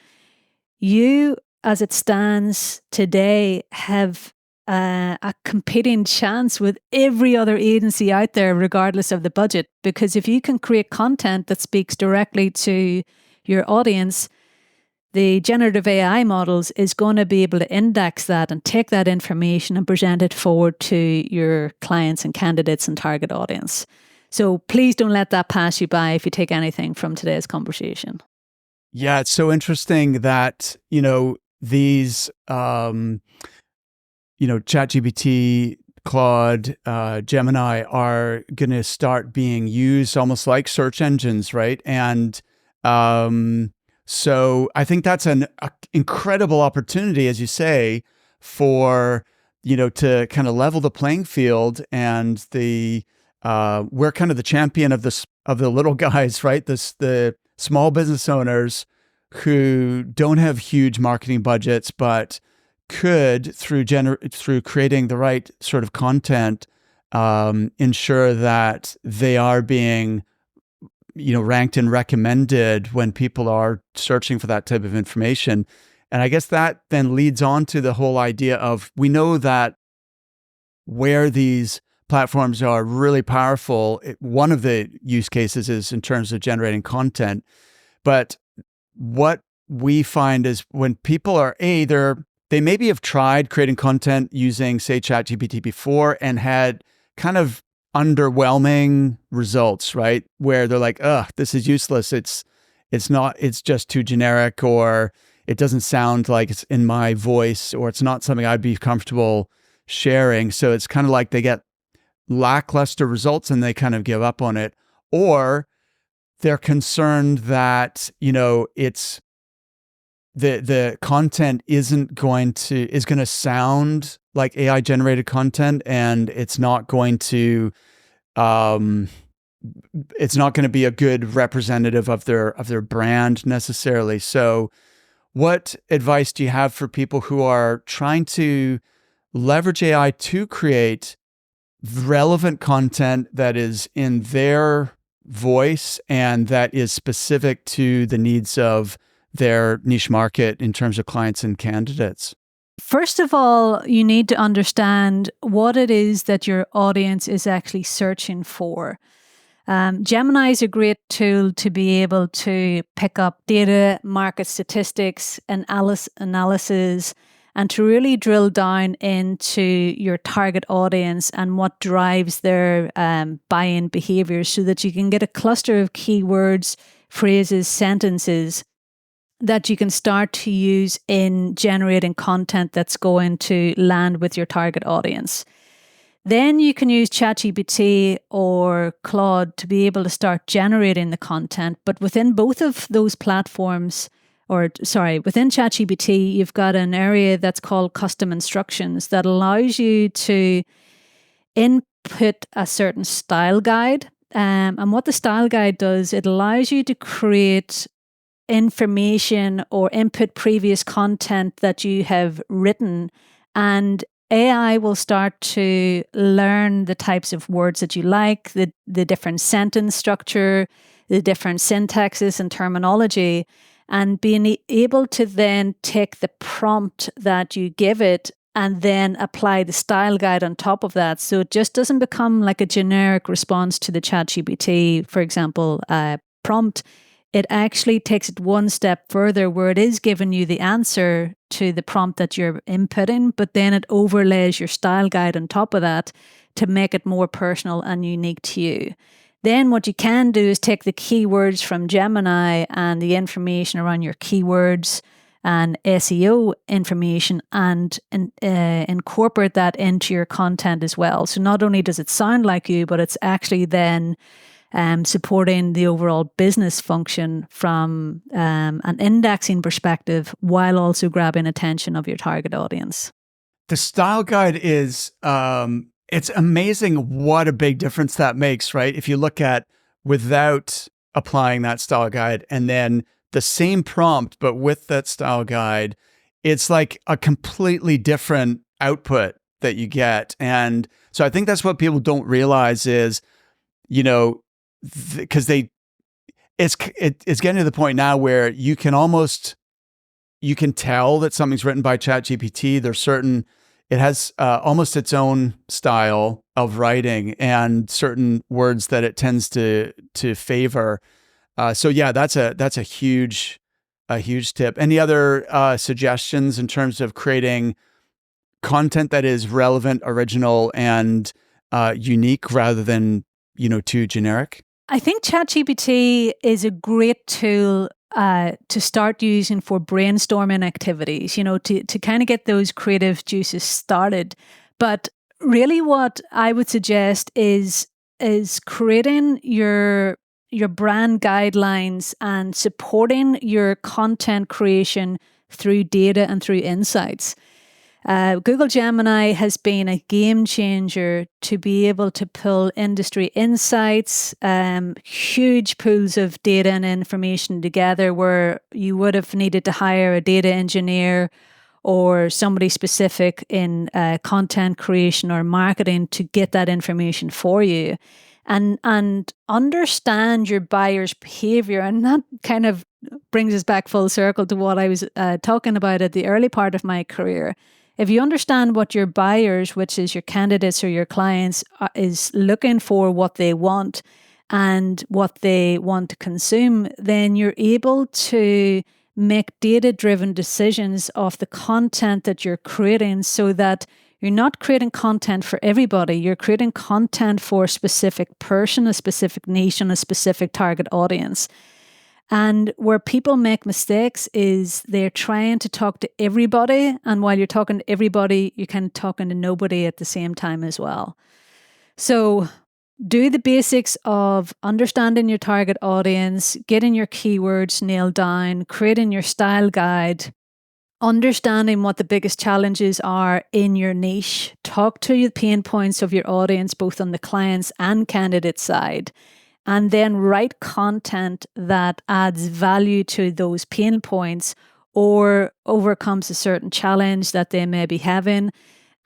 you, as it stands today, have a competing chance with every other agency out there, regardless of the budget. Because if you can create content that speaks directly to your audience, the generative AI models is going to be able to index that and take that information and present it forward to your clients and candidates and target audience. So please don't let that pass you by if you take anything from today's conversation. Yeah, it's so interesting that, these, ChatGPT, Claude, Gemini are going to start being used almost like search engines, right? And so I think that's an incredible opportunity, as you say, for, to kind of level the playing field, and we're kind of the champion of the little guys, right? The small business owners who don't have huge marketing budgets, but could, through creating the right sort of content, ensure that they are being, ranked and recommended when people are searching for that type of information. And I guess that then leads on to the whole idea of, we know that where these platforms are really powerful, one of the use cases is in terms of generating content. But what we find is when people are they maybe have tried creating content using, say, ChatGPT before and had kind of underwhelming results, right? Where they're like, "Ugh, this is useless. It's just too generic, or it doesn't sound like it's in my voice, or it's not something I'd be comfortable sharing." So it's kind of like they get lackluster results and they kind of give up on it, or they're concerned that, it's the content is going to sound like AI generated content, and it's not going to be a good representative of their brand necessarily. So what advice do you have for people who are trying to leverage AI to create relevant content that is in their voice and that is specific to the needs of their niche market in terms of clients and candidates? First of all, you need to understand what it is that your audience is actually searching for. Gemini is a great tool to be able to pick up data, market statistics, and analysis, and to really drill down into your target audience and what drives their buy-in behaviors, so that you can get a cluster of keywords, phrases, sentences that you can start to use in generating content that's going to land with your target audience. Then you can use ChatGPT or Claude to be able to start generating the content. But within both of those platforms, within ChatGPT, you've got an area that's called custom instructions that allows you to input a certain style guide. And what the style guide does, it allows you to create information or input previous content that you have written, and AI will start to learn the types of words that you like, the different sentence structure, the different syntaxes and terminology, and being able to then take the prompt that you give it and then apply the style guide on top of that. So it just doesn't become like a generic response to the ChatGPT, for example, prompt. It actually takes it one step further, where it is giving you the answer to the prompt that you're inputting, but then it overlays your style guide on top of that to make it more personal and unique to you. Then what you can do is take the keywords from Gemini and the information around your keywords and SEO information and incorporate that into your content as well. So not only does it sound like you, but it's actually then supporting the overall business function from an indexing perspective, while also grabbing attention of your target audience. The style guide is, it's amazing what a big difference that makes, right? If you look at without applying that style guide and then the same prompt, but with that style guide, it's like a completely different output that you get. And so I think that's what people don't realize is, because it's getting to the point now where you can tell that something's written by ChatGPT. It has almost its own style of writing and certain words that it tends to favor. So yeah, that's a huge tip. Any other suggestions in terms of creating content that is relevant, original, and unique rather than too generic? I think ChatGPT is a great tool to start using for brainstorming activities, to kind of get those creative juices started. But really what I would suggest is creating your brand guidelines and supporting your content creation through data and through insights. Google Gemini has been a game changer to be able to pull industry insights, huge pools of data and information together where you would have needed to hire a data engineer or somebody specific in content creation or marketing to get that information for you and understand your buyer's behavior. And that kind of brings us back full circle to what I was talking about at the early part of my career. If you understand what your buyers, which is your candidates or your clients, is looking for, what they want and what they want to consume, then you're able to make data-driven decisions of the content that you're creating so that you're not creating content for everybody. You're creating content for a specific person, a specific niche, and a specific target audience. And where people make mistakes is they're trying to talk to everybody. And while you're talking to everybody, you're kind of talking to nobody at the same time as well. So do the basics of understanding your target audience, getting your keywords nailed down, creating your style guide, understanding what the biggest challenges are in your niche. Talk to the pain points of your audience, both on the clients and candidate side. And then write content that adds value to those pain points or overcomes a certain challenge that they may be having,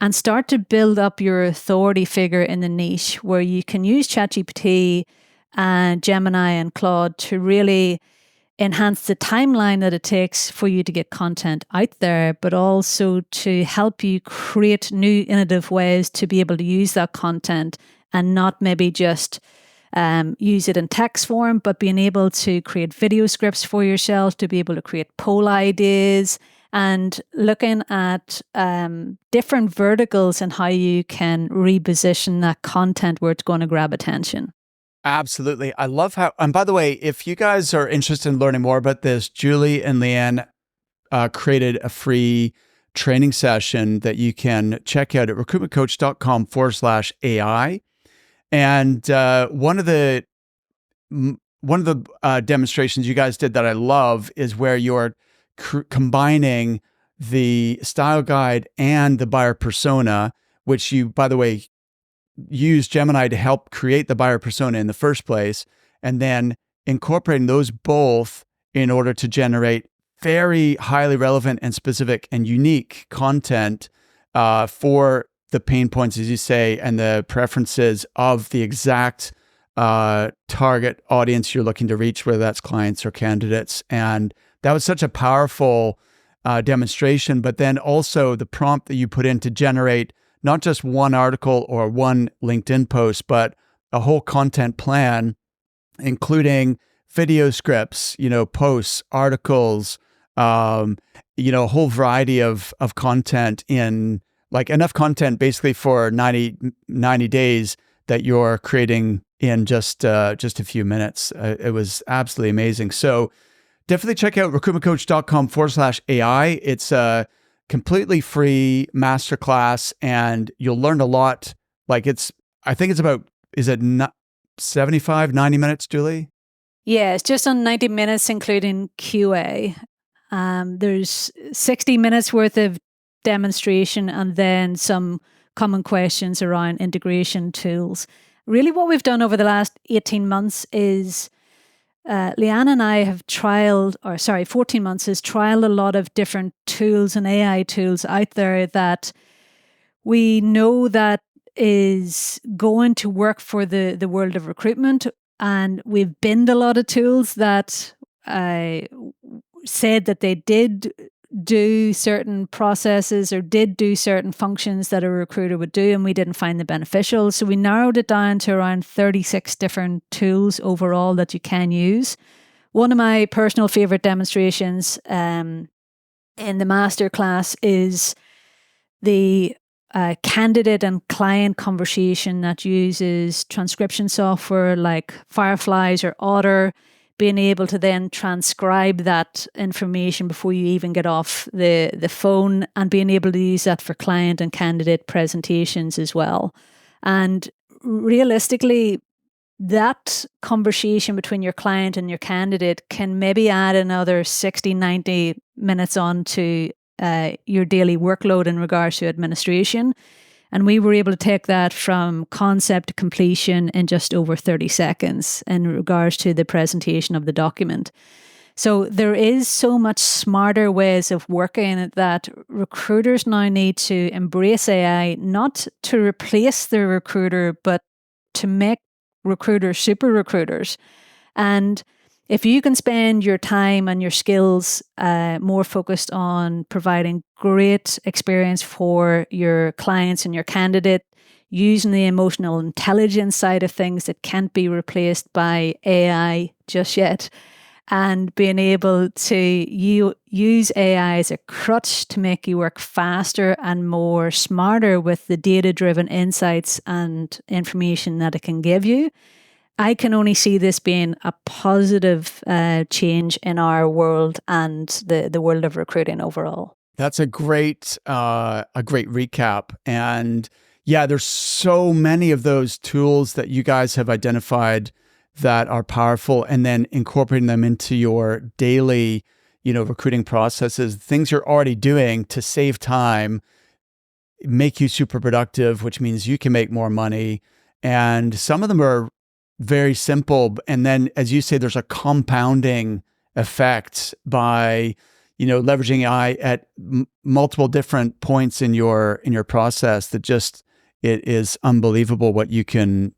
and start to build up your authority figure in the niche where you can use ChatGPT and Gemini and Claude to really enhance the timeline that it takes for you to get content out there, but also to help you create new innovative ways to be able to use that content and not maybe just use it in text form, but being able to create video scripts for yourself, to be able to create poll ideas, and looking at different verticals and how you can reposition that content where it's going to grab attention. Absolutely. I love how, and by the way, if you guys are interested in learning more about this, Julie and Leanne created a free training session that you can check out at recruitmentcoach.com/AI. And one of the demonstrations you guys did that I love is where you're combining the style guide and the buyer persona, which you, by the way, use Gemini to help create the buyer persona in the first place, and then incorporating those both in order to generate very highly relevant and specific and unique content for the pain points, as you say, and the preferences of the exact target audience you're looking to reach, whether that's clients or candidates. And that was such a powerful demonstration, but then also the prompt that you put in to generate not just one article or one LinkedIn post, but a whole content plan, including video scripts, posts, articles, a whole variety of content in like enough content basically for 90 days that you're creating in just a few minutes. It was absolutely amazing. So definitely check out recruitmentcoach.com/AI. It's a completely free masterclass and you'll learn a lot. I think it's about, is it 75, 90 minutes, Julie? Yeah, it's just on 90 minutes, including QA. There's 60 minutes worth of demonstration and then some common questions around integration tools. Really what we've done over the last 18 months is Leanne and I have 14 months has trialed a lot of different tools and AI tools out there that we know that is going to work for the world of recruitment. And we've binned a lot of tools that said that they did do certain processes or did do certain functions that a recruiter would do, and we didn't find them beneficial. So we narrowed it down to around 36 different tools overall that you can use. One of my personal favorite demonstrations in the masterclass is the candidate and client conversation that uses transcription software like Fireflies or Otter, being able to then transcribe that information before you even get off the phone, and being able to use that for client and candidate presentations as well. And realistically, that conversation between your client and your candidate can maybe add another 60, 90 minutes on to your daily workload in regards to administration. And we were able to take that from concept to completion in just over 30 seconds in regards to the presentation of the document. So there is so much smarter ways of working that recruiters now need to embrace AI, not to replace the recruiter, but to make recruiters super recruiters. And if you can spend your time and your skills more focused on providing great experience for your clients and your candidate, using the emotional intelligence side of things that can't be replaced by AI just yet, and being able to use AI as a crutch to make you work faster and more smarter with the data-driven insights and information that it can give you, I can only see this being a positive change in our world and the world of recruiting overall. That's a great recap. And yeah, there's so many of those tools that you guys have identified that are powerful, and then incorporating them into your daily, recruiting processes, things you're already doing to save time, make you super productive, which means you can make more money. And some of them are very simple. And then, as you say, there's a compounding effect by, leveraging AI at multiple different points in your process that just, it is unbelievable what you can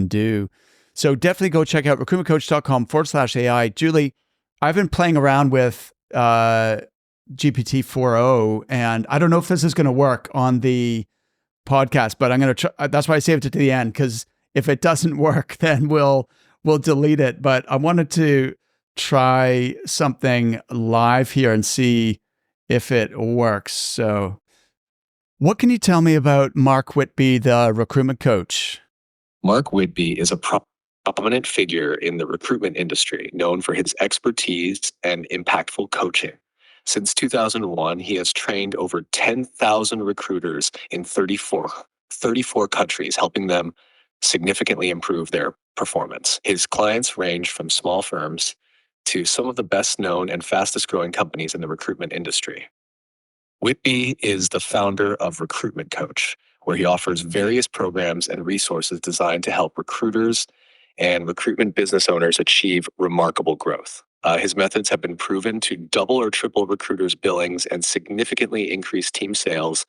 do. So definitely go check out recruitmentcoach.com/AI. Julie, I've been playing around with GPT 4.0, and I don't know if this is going to work on the podcast, but I'm going to try. That's why I saved it to the end, because if it doesn't work, then we'll delete it. But I wanted to try something live here and see if it works. So what can you tell me about Mark Whitby, the recruitment coach? Mark Whitby is a prominent figure in the recruitment industry, known for his expertise and impactful coaching. Since 2001, he has trained over 10,000 recruiters in 34 countries, helping them significantly improve their performance. His clients range from small firms to some of the best known and fastest growing companies in the recruitment industry. Whitby is the founder of Recruitment Coach, where he offers various programs and resources designed to help recruiters and recruitment business owners achieve remarkable growth. His methods have been proven to double or triple recruiters' billings and significantly increase team sales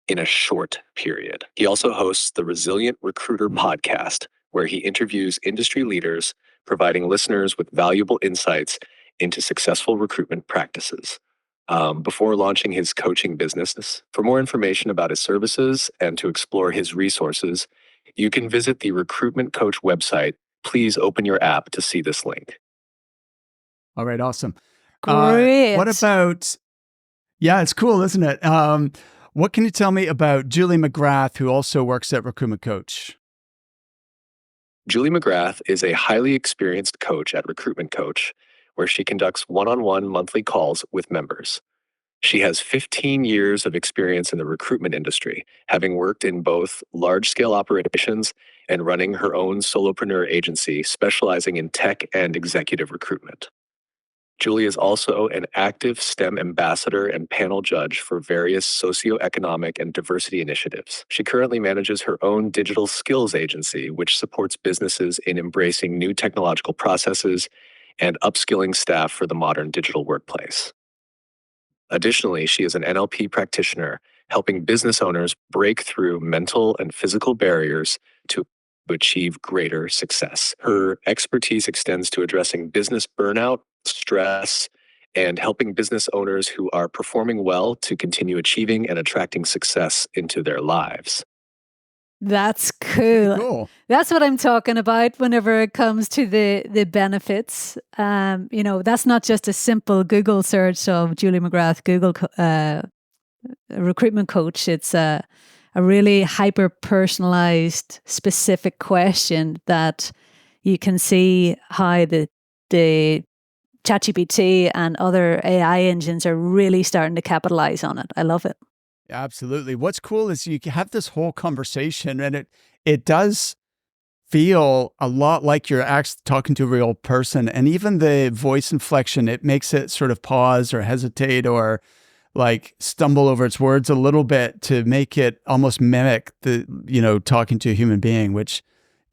in a short period. He also hosts the Resilient Recruiter podcast, where he interviews industry leaders, providing listeners with valuable insights into successful recruitment practices. Before launching his coaching business, for more information about his services and to explore his resources, you can visit the Recruitment Coach website. Please open your app to see this link. All right, awesome. Great. What about, yeah, it's cool, isn't it? What can you tell me about Julie McGrath, who also works at Recruitment Coach? Julie McGrath is a highly experienced coach at Recruitment Coach, where she conducts one-on-one monthly calls with members. She has 15 years of experience in the recruitment industry, having worked in both large-scale operations and running her own solopreneur agency specializing in tech and executive recruitment. Julie is also an active STEM ambassador and panel judge for various socioeconomic and diversity initiatives. She currently manages her own digital skills agency, which supports businesses in embracing new technological processes and upskilling staff for the modern digital workplace. Additionally, she is an NLP practitioner, helping business owners break through mental and physical barriers to achieve greater success. Her expertise extends to addressing business burnout, stress, and helping business owners who are performing well to continue achieving and attracting success into their lives. That's cool. Cool. That's what I'm talking about whenever it comes to the benefits. That's not just a simple Google search of Julie McGrath, Google recruitment coach. It's a really hyper-personalized, specific question that you can see how the ChatGPT and other AI engines are really starting to capitalize on it. I love it. Absolutely. What's cool is you have this whole conversation, and it does feel a lot like you're actually talking to a real person. And even the voice inflection, it makes it sort of pause or hesitate or like stumble over its words a little bit to make it almost mimic talking to a human being, which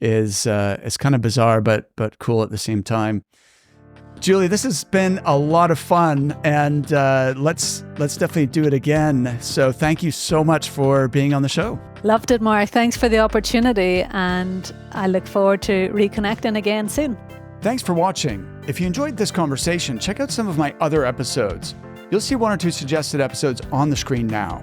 is it's kind of bizarre, but cool at the same time. Julie, this has been a lot of fun, and let's definitely do it again. So thank you so much for being on the show. Loved it, Mark. Thanks for the opportunity, and I look forward to reconnecting again soon. Thanks for watching. If you enjoyed this conversation, check out some of my other episodes. You'll see one or two suggested episodes on the screen now.